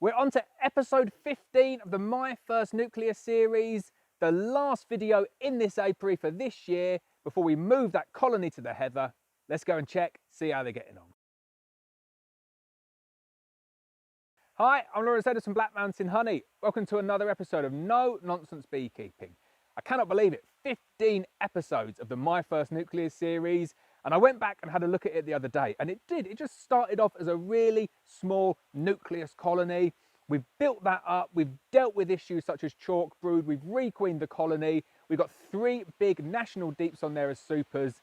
We're on to episode 15 of the My First Nucleus series, the last video in this apiary for this year before we move that colony to the heather. Let's go and check, see how they're getting on. Hi, I'm Lawrence Edison, Black Mountain Honey. Welcome to another episode of No Nonsense Beekeeping. I cannot believe it, 15 episodes of the My First Nucleus series, and I went back and had a look at it the other day, and it just started off as a really small nucleus colony. We've built that up, we've dealt with issues such as chalk brood, we've requeened the colony, we've got 3 big national deeps on there as supers,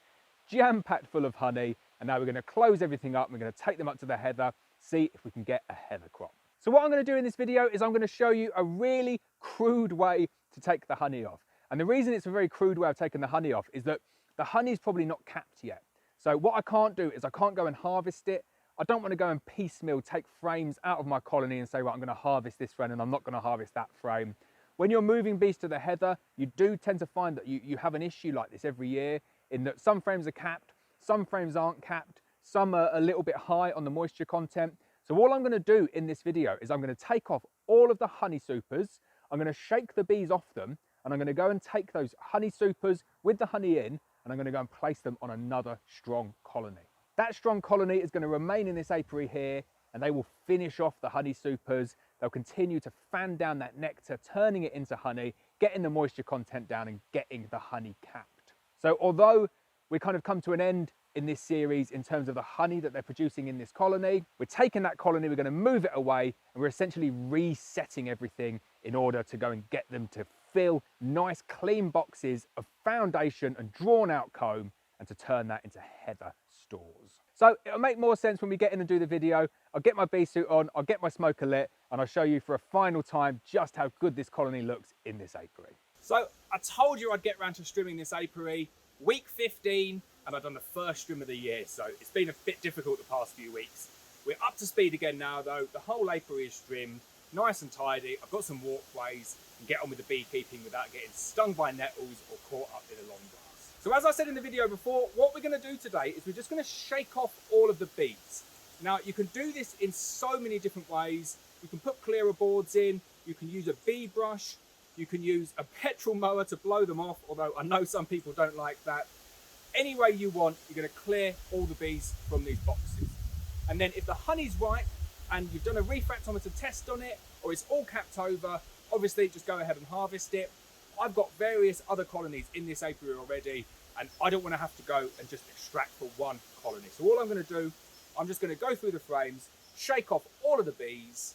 jam-packed full of honey, and now we're going to close everything up, and we're going to take them up to the heather, see if we can get a heather crop. So what I'm going to do in this video is I'm going to show you a really crude way to take the honey off. And the reason it's a very crude way of taking the honey off is that the honey is probably not capped yet. So what I can't do is I can't go and harvest it. I don't want to go and piecemeal take frames out of my colony and say, right, I'm going to harvest this frame and I'm not going to harvest that frame. When you're moving bees to the heather, you do tend to find that you have an issue like this every year, in that some frames are capped, some frames aren't capped, some are a little bit high on the moisture content. So all I'm going to do in this video is I'm going to take off all of the honey supers, I'm going to shake the bees off them, and I'm going to go and take those honey supers with the honey in, and I'm going to go and place them on another strong colony. That strong colony is going to remain in this apiary here, and they will finish off the honey supers. They'll continue to fan down that nectar, turning it into honey, getting the moisture content down and getting the honey capped. So although we kind of come to an end in this series in terms of the honey that they're producing in this colony, we're taking that colony, we're going to move it away, and we're essentially resetting everything in order to go and get them to fill nice clean boxes of foundation and drawn out comb, and to turn that into heather stores. So it'll make more sense when we get in and do the video. I'll get my bee suit on, I'll get my smoker lit, and I'll show you for a final time just how good this colony looks in this apiary. So I told you I'd get around to strimming this apiary. Week 15, and I've done the first strim of the year, so it's been a bit difficult the past few weeks. We're up to speed again now though. The whole apiary is trimmed, nice and tidy. I've got some walkways and get on with the beekeeping without getting stung by nettles or caught up in the long grass. So as I said in the video before, what we're going to do today is we're just going to shake off all of the bees. Now you can do this in so many different ways. You can put clearer boards in, you can use a bee brush, you can use a petrol mower to blow them off, although I know some people don't like that. Any way you want, you're going to clear all the bees from these boxes. And then if the honey's ripe and you've done a refractometer test on it, or it's all capped over, obviously just go ahead and harvest it. I've got various other colonies in this apiary already, and I don't want to have to go and just extract for one colony. So all I'm going to do, I'm just going to go through the frames, shake off all of the bees,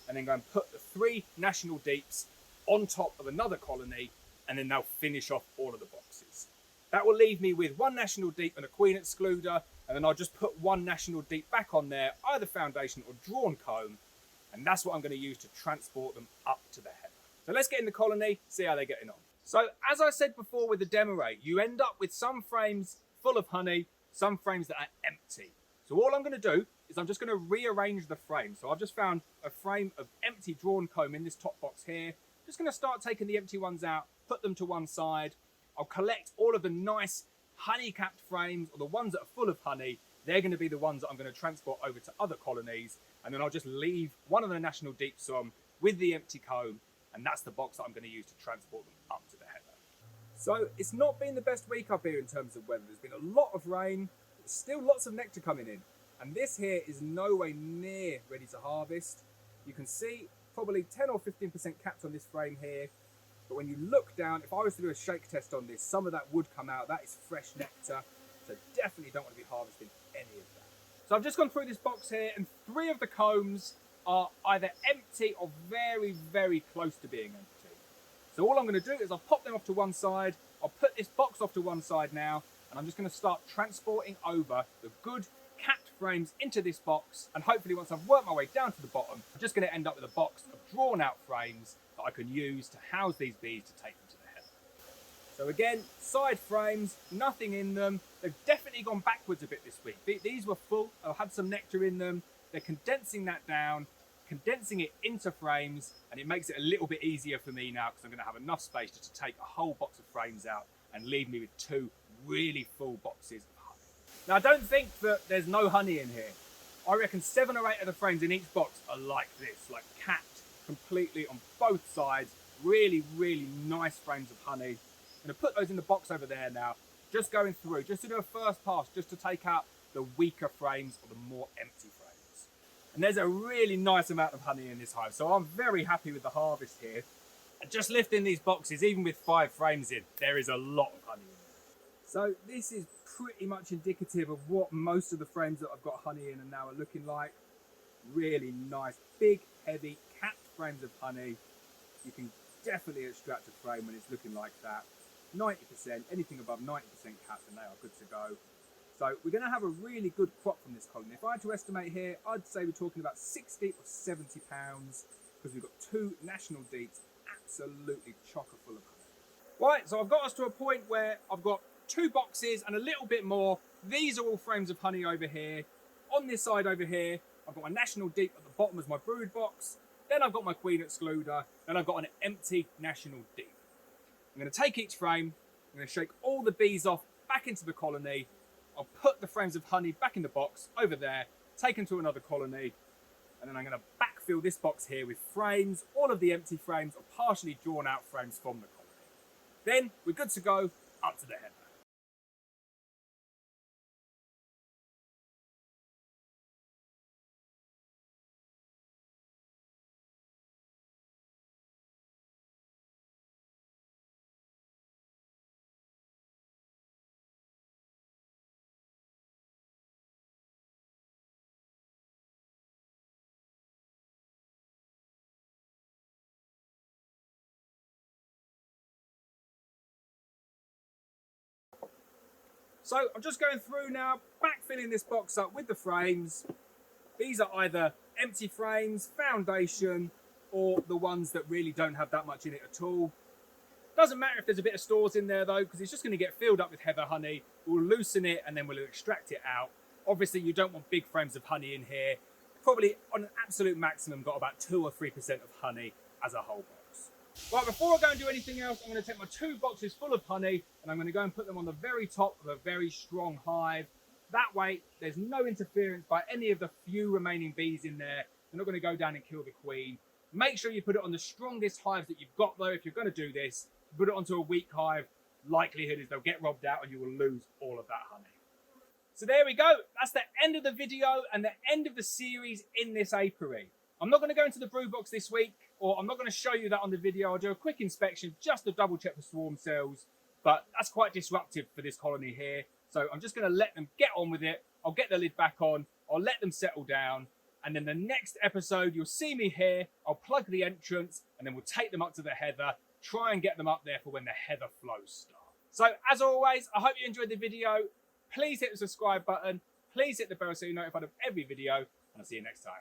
and then go and put the 3 national deeps on top of another colony, and then they'll finish off all of the boxes. That will leave me with 1 national deep and a queen excluder, and then I'll just put 1 national deep back on there, either foundation or drawn comb, and that's what I'm going to use to transport them up to the heather. So let's get in the colony, see how they're getting on. So as I said before with the demerate, you end up with some frames full of honey, some frames that are empty. So all I'm going to do is I'm just going to rearrange the frame. So I've just found a frame of empty drawn comb in this top box here. Just going to start taking the empty ones out, put them to one side. I'll collect all of the nice honey-capped frames, or the ones that are full of honey. They're going to be the ones that I'm going to transport over to other colonies. And then I'll just leave one of the national deeps on with the empty comb. And that's the box that I'm going to use to transport them up to the heather. So it's not been the best week up here in terms of weather. There's been a lot of rain, but still lots of nectar coming in. And this here is no way near ready to harvest. You can see probably 10 or 15% capped on this frame here. But when you look down, if I was to do a shake test on this, some of that would come out. That is fresh nectar. So definitely don't want to be harvesting any of that. So I've just gone through this box here, and 3 of the combs are either empty or very, very close to being empty. So all I'm going to do is I'll pop them off to one side. I'll put this box off to one side now, and I'm just going to start transporting over the good capped frames into this box, and hopefully once I've worked my way down to the bottom, I'm just going to end up with a box of drawn out frames that I can use to house these bees to take them to the heather. So again, side frames, nothing in them. They've definitely gone backwards a bit this week. These were full, I've had some nectar in them. They're condensing that down, condensing it into frames, and it makes it a little bit easier for me now because I'm going to have enough space just to take a whole box of frames out and leave me with 2 really full boxes of honey. Now, don't think that there's no honey in here. I reckon 7 or 8 of the frames in each box are like this, like capped completely on both sides. Really, really nice frames of honey. I'm going to put those in the box over there now, just going through, just to do a first pass, just to take out the weaker frames or the more empty frames. And there's a really nice amount of honey in this hive, so I'm very happy with the harvest here. And just lifting these boxes, even with 5 frames in, there is a lot of honey in there. So this is pretty much indicative of what most of the frames that I've got honey in and now are looking like. Really nice, big, heavy, capped frames of honey. You can definitely extract a frame when it's looking like that. 90%, anything above 90% capped, and they are good to go. So we're going to have a really good crop from this colony. If I had to estimate here, I'd say we're talking about 60 or 70 pounds, because we've got 2 national deeps absolutely chocker full of honey. Right, so I've got us to a point where I've got 2 boxes and a little bit more. These are all frames of honey over here. On this side over here, I've got my national deep at the bottom as my brood box. Then I've got my queen excluder. Then I've got an empty national deep. I'm going to take each frame. I'm going to shake all the bees off back into the colony. I'll put the frames of honey back in the box over there, take them to another colony, and then I'm going to backfill this box here with frames, all of the empty frames or partially drawn out frames from the colony. Then we're good to go up to the header. So I'm just going through now, backfilling this box up with the frames. These are either empty frames, foundation, or the ones that really don't have that much in it at all. Doesn't matter if there's a bit of stores in there though, because it's just going to get filled up with heather honey. We'll loosen it and then we'll extract it out. Obviously you don't want big frames of honey in here. Probably on an absolute maximum got about 2 or 3% of honey as a whole box. Right, before I go and do anything else, I'm going to take my 2 boxes full of honey and I'm going to go and put them on the very top of a very strong hive. That way, there's no interference by any of the few remaining bees in there. They're not going to go down and kill the queen. Make sure you put it on the strongest hives that you've got though. If you're going to do this, put it onto a weak hive. Likelihood is they'll get robbed out and you will lose all of that honey. So there we go. That's the end of the video and the end of the series in this apiary. I'm not going to go into the brood box this week, or I'm not going to show you that on the video. I'll do a quick inspection just to double check for swarm cells, but that's quite disruptive for this colony here. So I'm just going to let them get on with it. I'll get the lid back on. I'll let them settle down. And then the next episode, you'll see me here. I'll plug the entrance and then we'll take them up to the heather, try and get them up there for when the heather flows start. So as always, I hope you enjoyed the video. Please hit the subscribe button. Please hit the bell so you're notified of every video, and I'll see you next time.